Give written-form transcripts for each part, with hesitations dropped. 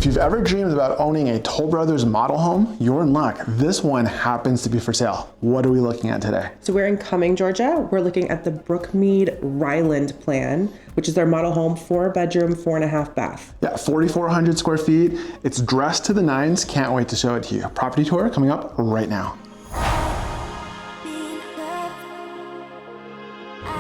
If you've ever dreamed about owning a Toll Brothers model home, you're in luck. This one happens to be for sale. What are we looking at today? So we're in Cumming, Georgia. We're looking at the Brookmeade Rylan plan, which is their model home, 4-bedroom, 4.5 bath. Yeah, 4,400 square feet. It's dressed to the nines. Can't wait to show it to you. Property tour coming up right now.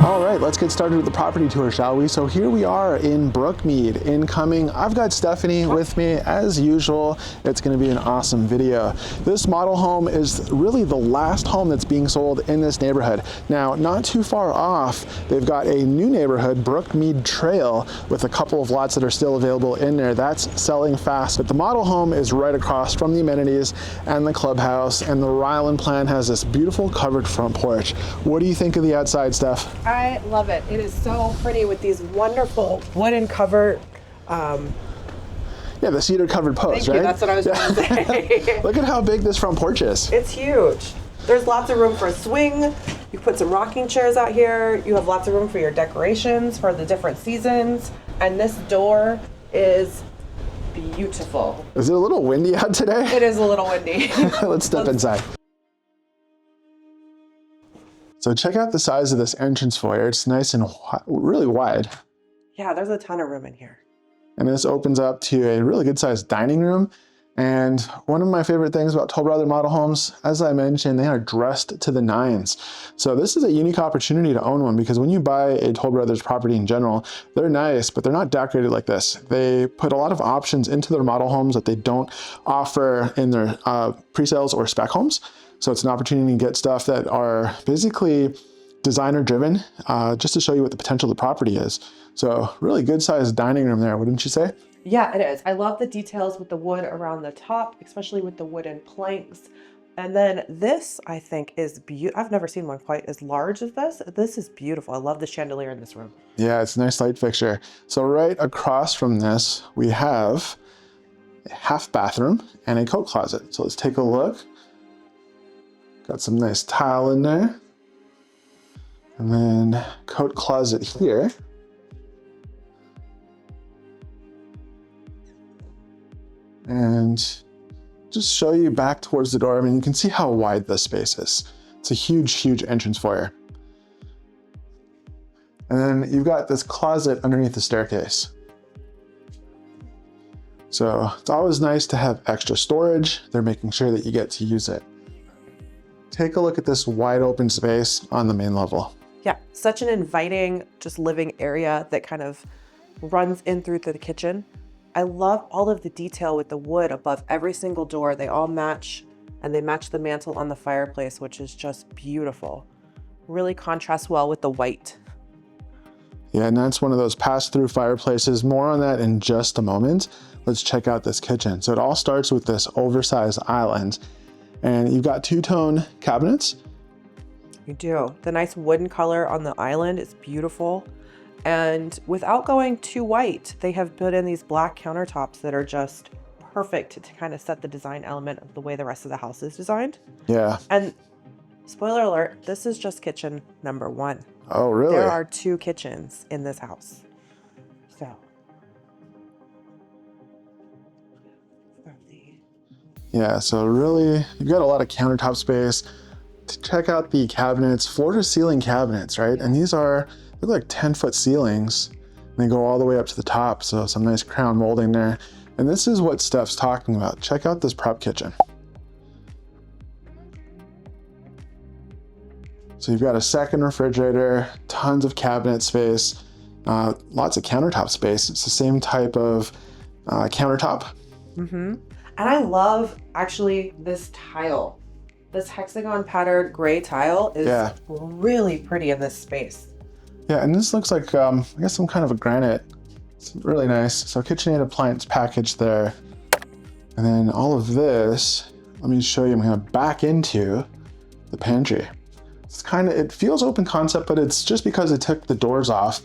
All right, let's get started with the property tour, shall we? So here we are in Brookmeade, in Cumming. I've got Stephanie with me as usual. It's gonna be an awesome video. This model home is really the last home that's being sold in this neighborhood. Now, not too far off, they've got a new neighborhood, Brookmeade Trail, with a couple of lots that are still available in there. That's selling fast, but the model home is right across from the amenities and the clubhouse, and the Rylan plan has this beautiful covered front porch. What do you think of the outside, Steph? I love it. It is so pretty with these wonderful wooden covered. Yeah, the cedar covered posts, Thank you, right? that's what I was going to say. Look at how big this front porch is. It's huge. There's lots of room for a swing. You put some rocking chairs out here. You have lots of room for your decorations for the different seasons. And this door is beautiful. Is it a little windy out today? It is a little windy. Let's step inside. So check out the size of this entrance foyer. It's nice and really wide. Yeah, there's a ton of room in here. And this opens up to a really good sized dining room. And one of my favorite things about Toll Brothers model homes, as I mentioned, they are dressed to the nines. So this is a unique opportunity to own one, because when you buy a Toll Brothers property in general, they're nice, but they're not decorated like this. They put a lot of options into their model homes that they don't offer in their pre-sales or spec homes. So it's an opportunity to get stuff that are basically designer driven, just to show you what the potential of the property is. So really good sized dining room there, wouldn't you say? Yeah, it is. I love the details with the wood around the top, especially with the wooden planks. And then this, I think, is beautiful. I've never seen one quite as large as this. This is beautiful. I love the chandelier in this room. Yeah, it's a nice light fixture. So right across from this, we have a half bathroom and a coat closet. So let's take a look. Got some nice tile in there. And then coat closet here. And just show you back towards the door. I mean, you can see how wide this space is. It's a huge, huge entrance foyer. And then you've got this closet underneath the staircase. So it's always nice to have extra storage. They're making sure that you get to use it. Take a look at this wide open space on the main level. Yeah, such an inviting, just living area that kind of runs in through the kitchen. I love all of the detail with the wood above every single door. They all match, and they match the mantle on the fireplace, which is just beautiful. Really contrasts well with the white. Yeah, and that's one of those pass-through fireplaces. More on that in just a moment. Let's check out this kitchen. So it all starts with this oversized island, and you've got two-tone cabinets. You do. The nice wooden color on the island is beautiful. And without going too white, they have put in these black countertops that are just perfect to kind of set the design element of the way the rest of the house is designed. Yeah. And spoiler alert, this is just kitchen number 1. Oh, really? There are 2 kitchens in this house. So. Yeah, so really, you've got a lot of countertop space. Check out the cabinets, floor to ceiling cabinets, right? And these are, look like 10-foot ceilings. And they go all the way up to the top. So some nice crown molding there. And this is what Steph's talking about. Check out this prep kitchen. So you've got a second refrigerator, tons of cabinet space, lots of countertop space. It's the same type of countertop. Mm-hmm. And I love actually this tile. This hexagon patterned gray tile is really pretty in this space. Yeah, and this looks like, I guess some kind of a granite. It's really nice. So KitchenAid appliance package there. And then all of this, let me show you, I'm gonna back into the pantry. It's kind of, it feels open concept, but it's just because it took the doors off.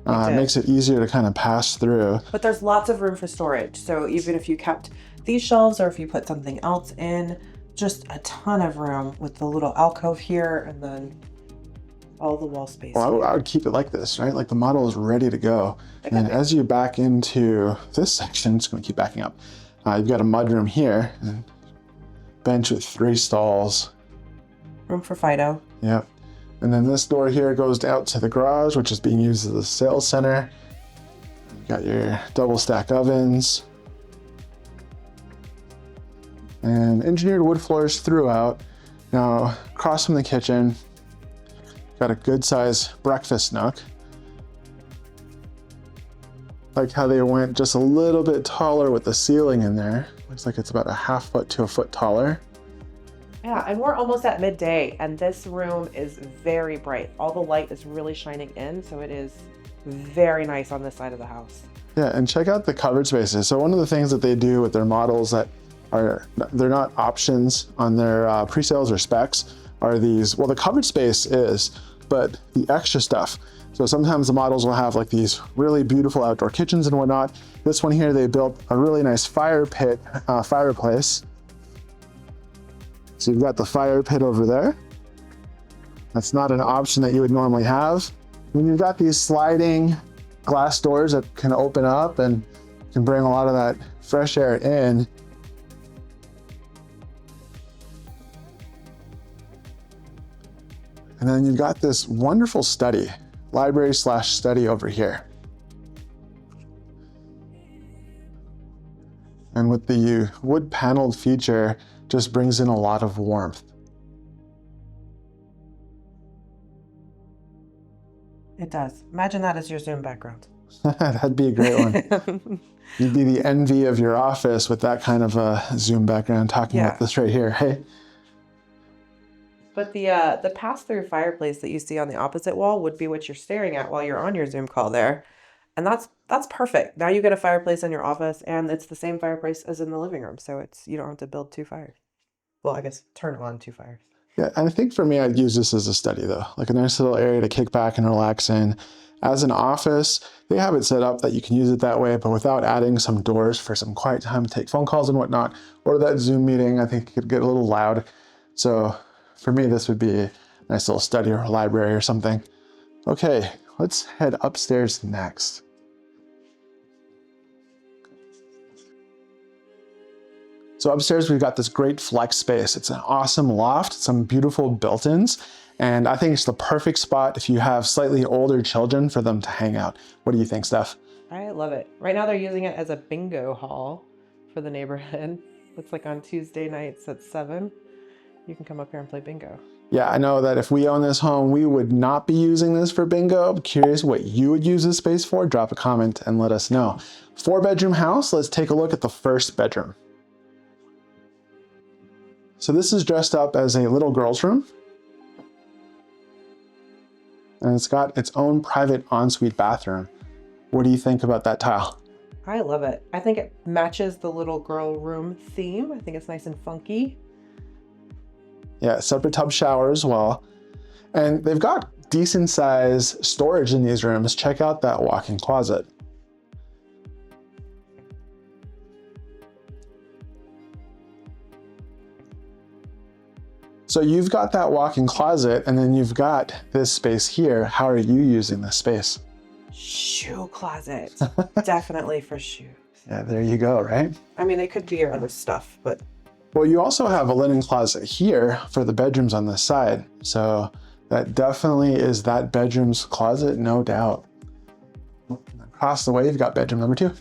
It makes it easier to kind of pass through. But there's lots of room for storage. So even if you kept these shelves or if you put something else in, just a ton of room with the little alcove here and then all the wall space. Well, I would keep it like this, right? Like the model is ready to go. And then as you back into this section, just gonna keep backing up. You've got a mudroom here, and bench with 3 stalls. Room for Fido. Yep. And then this door here goes out to the garage, which is being used as a sales center. You've got your double stack ovens. And engineered wood floors throughout. Now, across from the kitchen, got a good size breakfast nook. Like how they went just a little bit taller with the ceiling in there. Looks like it's about a 1/2 foot to a foot taller. Yeah, and we're almost at midday, and this room is very bright. All the light is really shining in, so it is very nice on this side of the house. Yeah, and check out the covered spaces. So one of the things that they do with their models that they're not options on their pre-sales or specs are these, well, the covered space is, but the extra stuff. So sometimes the models will have like these really beautiful outdoor kitchens and whatnot. This one here, they built a really nice fire pit, fireplace. So you've got the fire pit over there. That's not an option that you would normally have. And you've got these sliding glass doors that can open up and can bring a lot of that fresh air in. And then you've got this wonderful study, library/study over here. And with the wood paneled feature, just brings in a lot of warmth. It does. Imagine that as your Zoom background. That'd be a great one. You'd be the envy of your office with that kind of a Zoom background talking about this right here, hey? But the pass-through fireplace that you see on the opposite wall would be what you're staring at while you're on your Zoom call there. And that's perfect. Now you get a fireplace in your office, and it's the same fireplace as in the living room. So you don't have to build 2 fires. Well, I guess turn on 2 fires. Yeah, and I think for me, I'd use this as a study though, like a nice little area to kick back and relax in. As an office, they have it set up that you can use it that way, but without adding some doors for some quiet time to take phone calls and whatnot, or that Zoom meeting, I think it could get a little loud. So for me, this would be a nice little study or a library or something. Okay, let's head upstairs next. So upstairs, we've got this great flex space. It's an awesome loft, some beautiful built-ins, and I think it's the perfect spot if you have slightly older children for them to hang out. What do you think, Steph? I love it. Right now they're using it as a bingo hall for the neighborhood. It's like on Tuesday nights at 7. You can come up here and play bingo. Yeah, I know that if we own this home, we would not be using this for bingo. I'm curious what you would use this space for. Drop a comment and let us know. 4-bedroom house. Let's take a look at the first bedroom. So this is dressed up as a little girl's room. And it's got its own private ensuite bathroom. What do you think about that tile? I love it. I think it matches the little girl room theme. I think it's nice and funky. Yeah, separate tub shower as well. And they've got decent size storage in these rooms. Check out that walk-in closet. So you've got that walk-in closet, and then you've got this space here. How are you using this space? Shoe closet. Definitely for shoes. Yeah, there you go, right? I mean, it could be your other stuff, but... Well, you also have a linen closet here for the bedrooms on this side. So that definitely is that bedroom's closet, no doubt. Across the way, you've got bedroom number 2.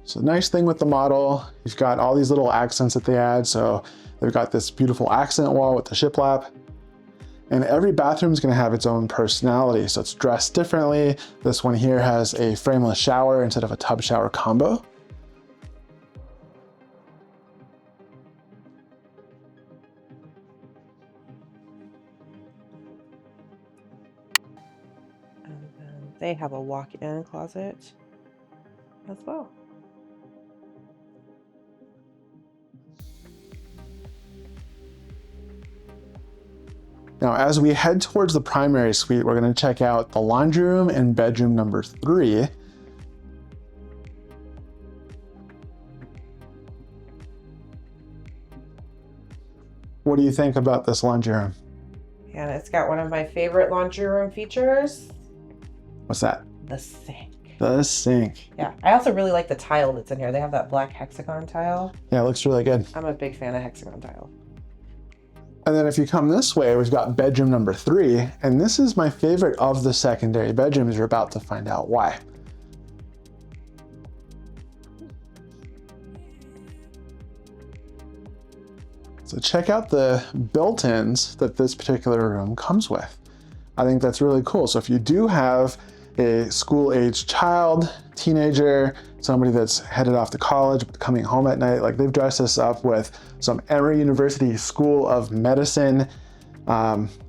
So nice thing with the model, you've got all these little accents that they add. So they've got this beautiful accent wall with the shiplap. And every bathroom is going to have its own personality. So it's dressed differently. This one here has a frameless shower instead of a tub shower combo. And then they have a walk-in closet as well. Now, as we head towards the primary suite, we're going to check out the laundry room and bedroom number 3. What do you think about this laundry room? And it's got one of my favorite laundry room features. What's that? The sink. The sink. Yeah, I also really like the tile that's in here. They have that black hexagon tile. Yeah, it looks really good. I'm a big fan of hexagon tile. And then if you come this way, we've got bedroom number 3, and this is my favorite of the secondary bedrooms. You're about to find out why. So check out the built-ins that this particular room comes with. I think that's really cool. So if you do have a school-aged child, teenager, somebody that's headed off to college, but coming home at night, like they've dressed this up with some Emory University School of Medicine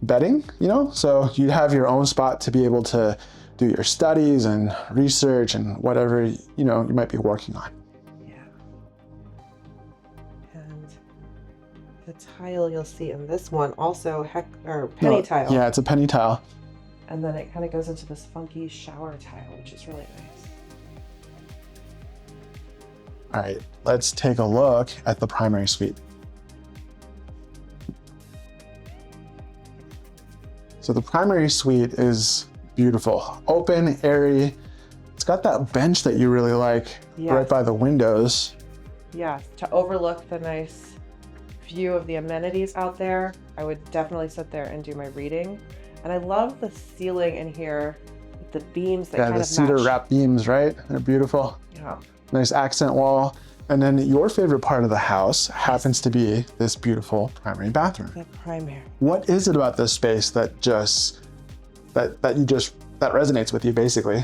bedding, you know? So you have your own spot to be able to do your studies and research and whatever, you know, you might be working on. Yeah. And the tile you'll see in this one also penny tile. Yeah, it's a penny tile. And then it kind of goes into this funky shower tile, which is really nice. All right, let's take a look at the primary suite. So the primary suite is beautiful, open, airy. It's got that bench that you really like right by the windows. Yeah, to overlook the nice view of the amenities out there. I would definitely sit there and do my reading. And I love the ceiling in here with the beams that kind of match. Yeah, the cedar wrap beams, right? They're beautiful. Yeah. Nice accent wall. And then your favorite part of the house happens to be this beautiful primary bathroom. The primary. What is it about this space that that resonates with you basically?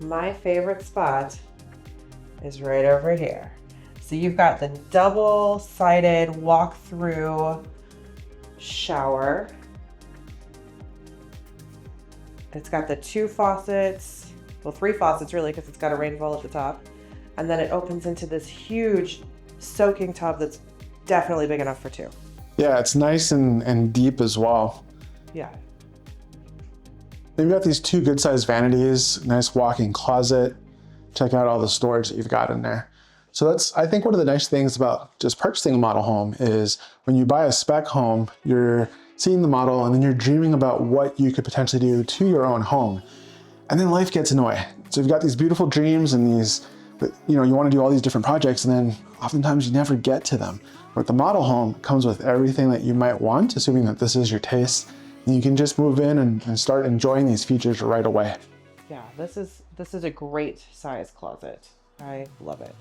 My favorite spot is right over here. So you've got the double-sided walk-through shower. It's got the 2 faucets, well 3 faucets really, because it's got a rainfall at the top. And then it opens into this huge soaking tub that's definitely big enough for 2. Yeah, it's nice and deep as well. Yeah. You've got these 2 good-sized vanities, nice walk-in closet. Check out all the storage that you've got in there. So that's, I think one of the nice things about just purchasing a model home is when you buy a spec home, you're seeing the model and then you're dreaming about what you could potentially do to your own home. And then life gets in the way. So you've got these beautiful dreams and these, you know, you want to do all these different projects and then oftentimes you never get to them. But the model home comes with everything that you might want, assuming that this is your taste. And you can just move in and start enjoying these features right away. Yeah, this is a great size closet. I love it.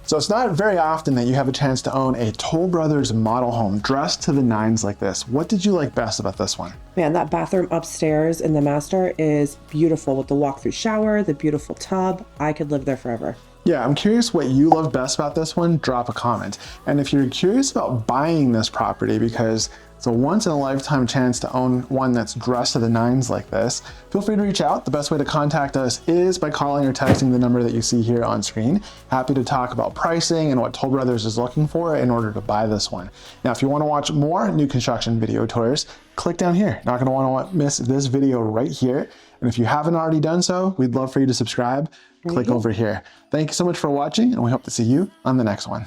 So it's not very often that you have a chance to own a Toll Brothers model home dressed to the nines like this. What did you like best about this one? Man, that bathroom upstairs in the master is beautiful with the walk-through shower, the beautiful tub. I could live there forever. Yeah, I'm curious what you love best about this one. Drop a comment. And if you're curious about buying this property because it's a once-in-a-lifetime chance to own one that's dressed to the nines like this, feel free to reach out. The best way to contact us is by calling or texting the number that you see here on screen. Happy to talk about pricing and what Toll Brothers is looking for in order to buy this one. Now, if you want to watch more new construction video tours, click down here. Not going to want to miss this video right here. And if you haven't already done so, we'd love for you to subscribe. Click over here. Thank you so much for watching, and we hope to see you on the next one.